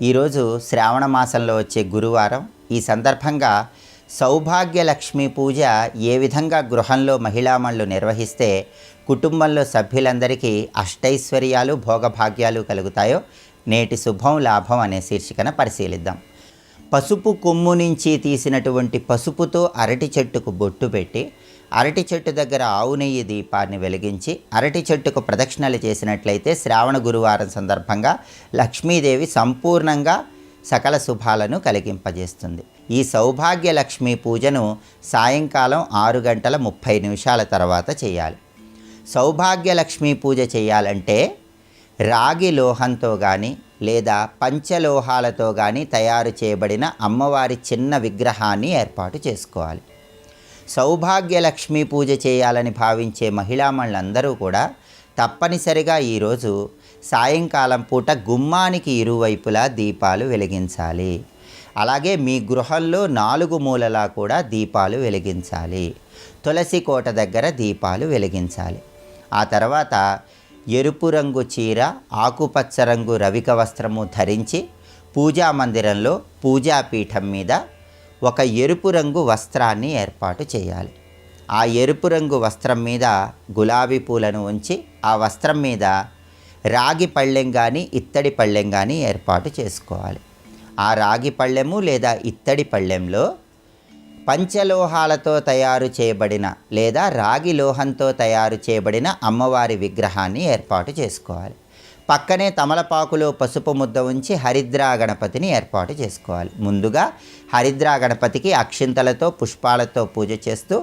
ఈరోజు శ్రావణ మాసంలో వచ్చే గురువారం. ఈ సందర్భంగా సౌభాగ్యలక్ష్మి పూజ ఏ విధంగా గృహంలో మహిళామణులు నిర్వహిస్తే కుటుంబంలో సభ్యులందరికీ అష్టైశ్వర్యాలు భోగభాగ్యాలు కలుగుతాయో నేటి శుభం లాభం అనే శీర్షికన పరిశీలిద్దాం. పసుపు కొమ్ము నుంచి తీసినటువంటి పసుపుతో అరటి చెట్టుకు బొట్టు పెట్టి అరటి చెట్టు దగ్గర ఆవు నెయ్యి దీపాన్ని వెలిగించి అరటి చెట్టుకు ప్రదక్షిణలు చేసినట్లయితే శ్రావణ గురువారం సందర్భంగా లక్ష్మీదేవి సంపూర్ణంగా సకల శుభాలను కలిగింపజేస్తుంది. ఈ సౌభాగ్య లక్ష్మీ పూజను సాయంకాలం 6:30 తర్వాత చేయాలి. సౌభాగ్య లక్ష్మీ పూజ చేయాలంటే రాగి లోహంతో కానీ లేదా పంచలోహాలతో కానీ తయారు చేయబడిన అమ్మవారి చిన్న విగ్రహాన్ని ఏర్పాటు చేసుకోవాలి. సౌభాగ్య లక్ష్మీ పూజ చేయాలని భావించే మహిళామణులందరూ కూడా తప్పనిసరిగా ఈరోజు సాయంకాలం పూట గుమ్మానికి ఇరువైపులా దీపాలు వెలిగించాలి. అలాగే మీ గృహంలో 4 మూలలా కూడా దీపాలు వెలిగించాలి. తులసి కోట దగ్గర దీపాలు వెలిగించాలి. ఆ తర్వాత ఎరుపు రంగు చీర, ఆకుపచ్చ రంగు రవిక వస్త్రము ధరించి పూజా మందిరంలో పూజాపీఠం మీద ఒక ఎరుపు రంగు వస్త్రాన్ని ఏర్పాటు చేయాలి. ఆ ఎరుపు రంగు వస్త్రం మీద గులాబీ పూలను ఉంచి ఆ వస్త్రం మీద రాగి పళ్ళెం కానీ ఇత్తడి పళ్ళెం కానీ ఏర్పాటు చేసుకోవాలి. ఆ రాగి పళ్ళెము లేదా ఇత్తడి పళ్ళెంలో పంచలోహాలతో తయారు చేయబడిన లేదా రాగి లోహంతో తయారు చేయబడిన అమ్మవారి విగ్రహాన్ని ఏర్పాటు చేసుకోవాలి. పక్కనే తమలపాకులో పసుపు ముద్ద ఉంచి హరిద్రా గణపతిని ఏర్పాటు చేసుకోవాలి. ముందుగా హరిద్రా గణపతికి అక్షింతలతో పుష్పాలతో పూజ చేస్తూ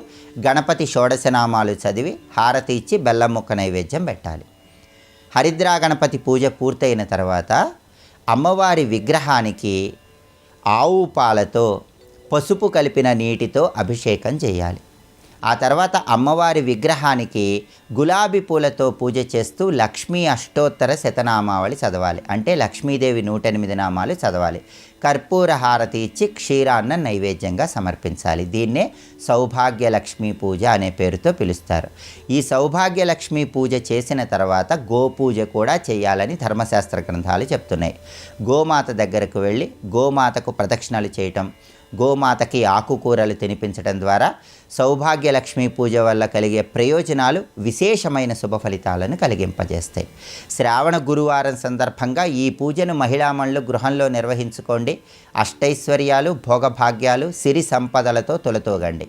గణపతి షోడశనామాలు చదివి హారతి ఇచ్చి బెల్లం ముక్క నైవేద్యం పెట్టాలి. హరిద్రా గణపతి పూజ పూర్తయిన తర్వాత అమ్మవారి విగ్రహానికి ఆవు పాలతో పసుపు కలిపిన నీటితో అభిషేకం చేయాలి. ఆ తర్వాత అమ్మవారి విగ్రహానికి గులాబీ పూలతో పూజ చేస్తూ లక్ష్మీ అష్టోత్తర శతనామావళి చదవాలి. అంటే లక్ష్మీదేవి 108 నామాలు చదవాలి. కర్పూర హారతి ఇచ్చి క్షీరాన్న నైవేద్యంగా సమర్పించాలి. దీన్నే సౌభాగ్య లక్ష్మీ పూజ అనే పేరుతో పిలుస్తారు. ఈ సౌభాగ్య లక్ష్మీ పూజ చేసిన తర్వాత గోపూజ కూడా చేయాలని ధర్మశాస్త్ర గ్రంథాలు చెప్తున్నాయి. గోమాత దగ్గరకు వెళ్ళి గోమాతకు ప్రదక్షిణలు చేయటం, గోమాతకి ఆకుకూరలు తినిపించడం ద్వారా సౌభాగ్య లక్ష్మీ పూజ వల్ల కలిగే ప్రయోజనాలు విశేషమైన శుభ ఫలితాలను కలిగింపజేస్తాయి. శ్రావణ గురువారం సందర్భంగా ఈ పూజను మహిళామణులు గృహంలో నిర్వహించుకోండి. అష్టైశ్వర్యాలు భోగభాగ్యాలు సిరి సంపదలతో తొలతూగండి.